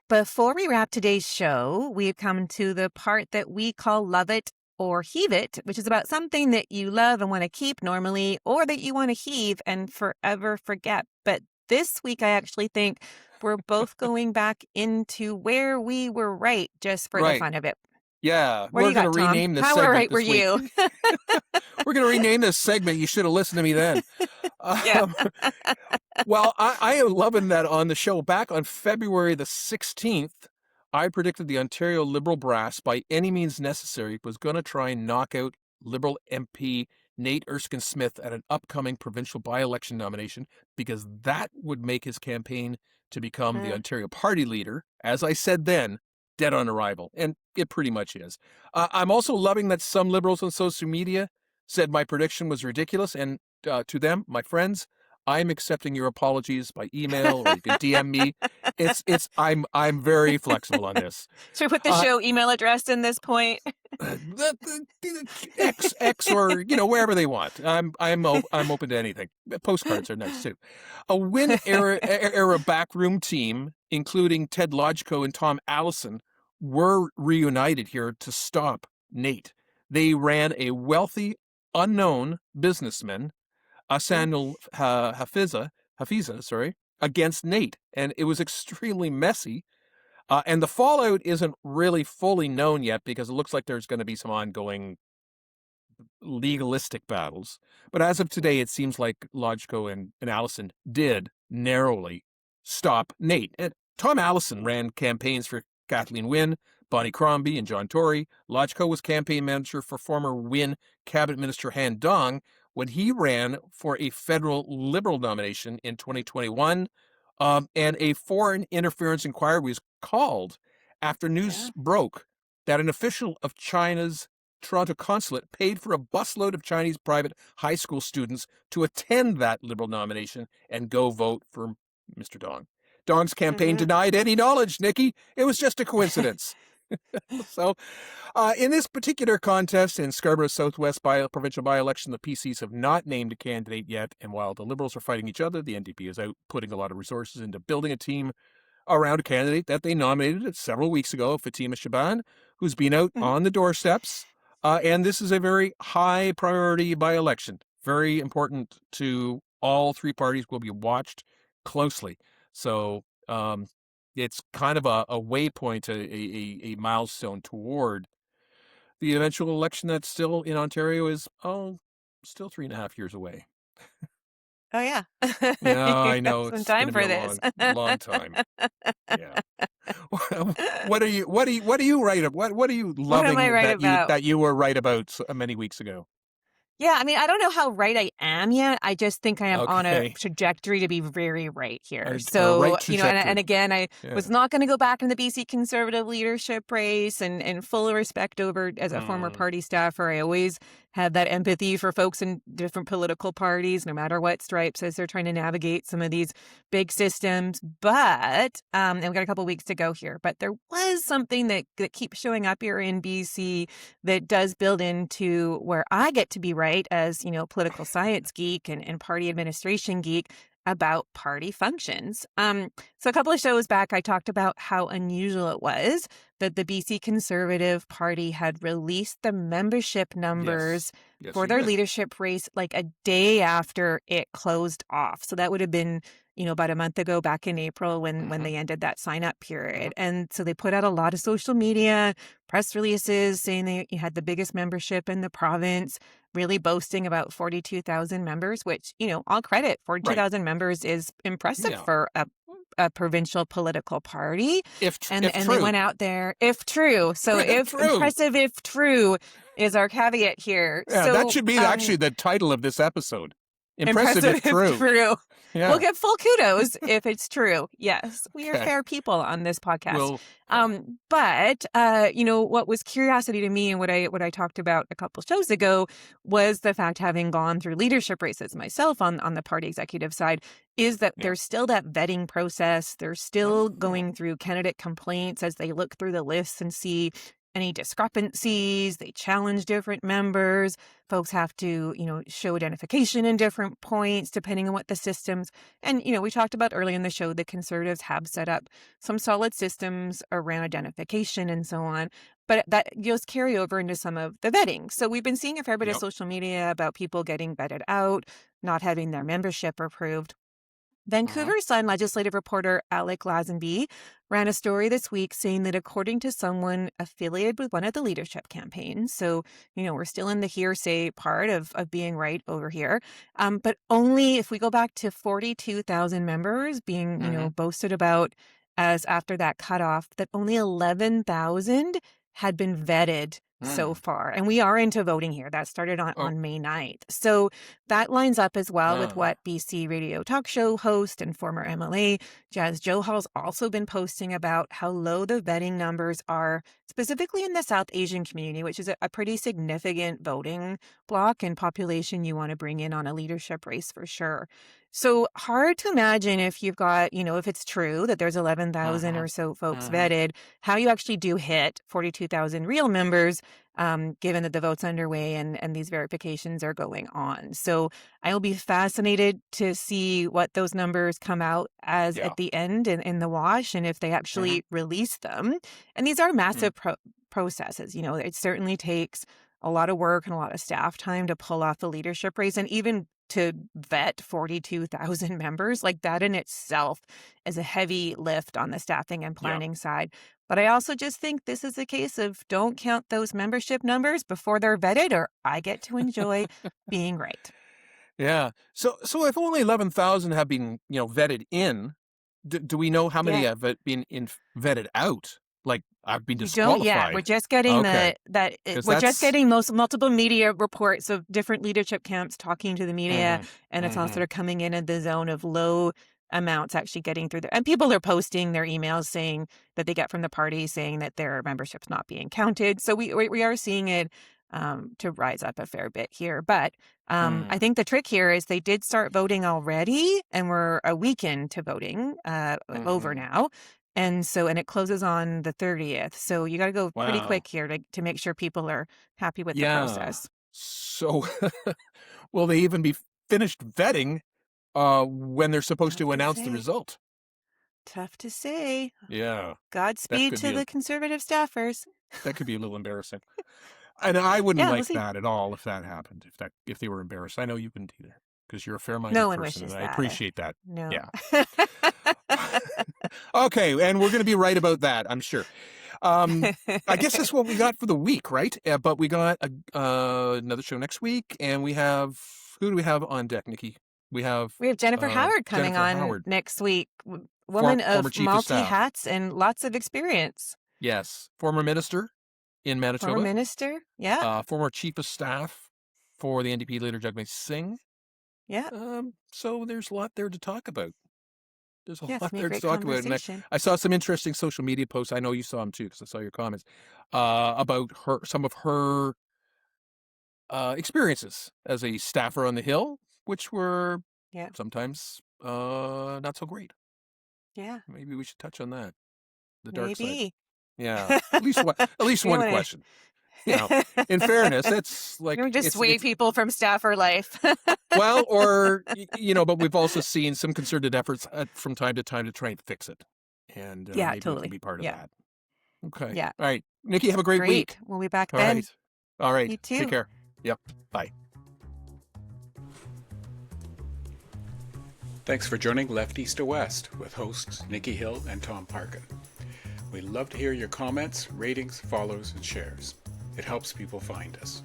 Before we wrap today's show, we've come to the part that we call Love It or Heave It, which is about something that you love and want to keep normally, or that you want to heave and forever forget. But this week, I actually think we're both going back into where we were right just for the Right. fun of it. Yeah. What do We're you going to got, Tom? rename this How segment right were this week. you? We're going to rename this segment. You should have listened to me then. Yeah. Well, I am loving that on the show. Back on February the 16th, I predicted the Ontario Liberal brass, by any means necessary, was going to try and knock out Liberal MP Nate Erskine-Smith at an upcoming provincial by-election nomination, because that would make his campaign to become the Ontario party leader, as I said then, dead on arrival. And it pretty much is. I'm also loving that some Liberals on social media said my prediction was ridiculous. And to them, my friends, I'm accepting your apologies by email, or you can DM me. I'm very flexible on this. Should we put the show email address in this point? X or wherever they want. I'm open to anything. Postcards are nice too. A Win era backroom team, including Ted Lodgko and Tom Allison, were reunited here to stop Nate. They ran a wealthy, unknown businessman, Asanul Hafiza, against Nate, and it was extremely messy. And the fallout isn't really fully known yet, because it looks like there's going to be some ongoing legalistic battles. But as of today, it seems like Lodgko and Allison did narrowly stop Nate. And Tom Allison ran campaigns for Kathleen Wynne, Bonnie Crombie, and John Tory. Lodgko was campaign manager for former Wynne Cabinet Minister Han Dong when he ran for a federal Liberal nomination in 2021. And a foreign interference inquiry was called after news broke that an official of China's Toronto consulate paid for a busload of Chinese private high school students to attend that Liberal nomination and go vote for Mr. Dong. Dong's campaign denied any knowledge, Nikki. It was just a coincidence. So, in this particular contest in Scarborough Southwest provincial by-election, the PCs have not named a candidate yet, and while the Liberals are fighting each other, the NDP is out putting a lot of resources into building a team around a candidate that they nominated several weeks ago, Fatima Shaban, who's been out on the doorsteps. And this is a very high priority by-election. Very important to all three parties, will be watched closely. So it's kind of a waypoint, a milestone toward the eventual election that still in Ontario is, still 3.5 years away. Oh, yeah. No, I know Some it's time going to for be this. a long time. Yeah. What are you right about? What are you What am loving I right about? that you were right about many weeks ago? Yeah, I mean, I don't know how right I am yet. I just think I am on a Okay. trajectory to be very right here. A So, right and trajectory. again, I Yeah. was not going to go back in the BC Conservative leadership race, and full respect over as a former party staffer. I always had that empathy for folks in different political parties, no matter what stripes, as they're trying to navigate some of these big systems. But, and we've got a couple weeks to go here, but there was something that keeps showing up here in BC that does build into where I get to be right as, political science geek and party administration geek about party functions. So a couple of shows back, I talked about how unusual it was that the BC Conservative Party had released the membership numbers Yes, for you their did. leadership race like a day after it closed off. So that would have been, about a month ago, back in April, when they ended that sign-up period. And so they put out a lot of social media, press releases saying they had the biggest membership in the province, really boasting about 42,000 members, which, all credit, 42,000 members is impressive Yeah. for a provincial political party. If And true. they went out there, if true. So if True. impressive, if true is our caveat here. Yeah, so that should be actually the title of this episode. Impressive if true. Yeah. We'll get full kudos if it's true. Yes, we are Okay. fair people on this podcast. Well, But what was curiosity to me, and what I talked about a couple shows ago, was the fact, having gone through leadership races myself on the party executive side, is that there's still that vetting process. They're still going through candidate complaints as they look through the lists and see any discrepancies. They challenge different members. Folks have to, show identification in different points depending on what the systems. And, we talked about early in the show, the Conservatives have set up some solid systems around identification and so on. But that just carry over into some of the vetting. So we've been seeing a fair bit of social media about people getting vetted out, not having their membership approved. Vancouver Sun legislative reporter Alec Lazenby ran a story this week saying that according to someone affiliated with one of the leadership campaigns, so, we're still in the hearsay part of being right over here, but only if we go back to 42,000 members being, boasted about as after that cutoff, that only 11,000 had been vetted so far. And we are into voting here. That started on May 9th. So that lines up as well with what BC radio talk show host and former MLA Jazz Johal's also been posting about how low the vetting numbers are, specifically in the South Asian community, which is a pretty significant voting block and population you want to bring in on a leadership race for sure. So hard to imagine if you've got, if it's true that there's 11,000 or so folks vetted, how you actually do hit 42,000 real members, given that the vote's underway and these verifications are going on. So I'll be fascinated to see what those numbers come out as at the end in the wash, and if they actually release them. And these are massive processes. It certainly takes a lot of work and a lot of staff time to pull off the leadership race, and even to vet 42,000 members, like that in itself is a heavy lift on the staffing and planning side. But I also just think this is a case of don't count those membership numbers before they're vetted, or I get to enjoy being right. Yeah. So if only 11,000 have been, vetted in, do we know how many have been vetted out? Like, I've been disqualified. We're just getting we're just getting most multiple media reports of different leadership camps talking to the media, and it's all sort of coming in the zone of low amounts actually getting through there. And people are posting their emails saying that they get from the party saying that their membership's not being counted. So we are seeing it to rise up a fair bit here. But I think the trick here is they did start voting already, and we're a week into voting over now. And it closes on the 30th. So you got to go pretty quick here to make sure people are happy with the process. So will they even be finished vetting when they're supposed to announce the result? Tough to say. Yeah. Godspeed to the conservative staffers. That could be a little embarrassing. And I wouldn't like that at all if that happened, if they were embarrassed. I know you wouldn't either, because you're a fair-minded person. Wishes and that. I appreciate that. No. Yeah. Okay, and we're going to be right about that, I'm sure. I guess that's what we got for the week, right? But we got another show next week, and we have, who do we have on deck, Nikki? We have Jennifer Howard coming on next week. Woman of multi-hats and lots of experience. Yes. Former minister in Manitoba. Former minister, yeah. Former chief of staff for the NDP leader, Jagmeet Singh. Yeah. So there's a lot there to talk about. There's a lot be a there to great talk about. And I saw some interesting social media posts. I know you saw them too, because I saw your comments about some of her experiences as a staffer on the Hill, which were sometimes not so great. Yeah. Maybe we should touch on that. The dark Maybe. side. Yeah. At least one question. In fairness, it's like just sway people from staffer life. Well, or but we've also seen some concerted efforts from time to time to try and fix it, and maybe totally. we can be part of that. Okay. Yeah. All right, Nikki, have a great week. We'll be back All then. right. All right. You too. Take care. Yep. Bye. Thanks for joining Left, East to West with hosts Nikki Hill and Tom Parkin. We'd love to hear your comments, ratings, follows, and shares. It helps people find us.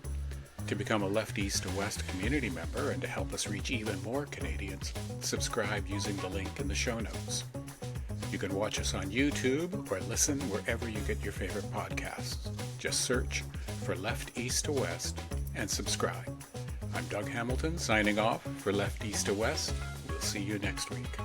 To become a Left, East to West community member and to help us reach even more Canadians, subscribe using the link in the show notes. You can watch us on YouTube or listen wherever you get your favorite podcasts. Just search for Left, East to West and subscribe. I'm Doug Hamilton signing off for Left, East to West. We'll see you next week.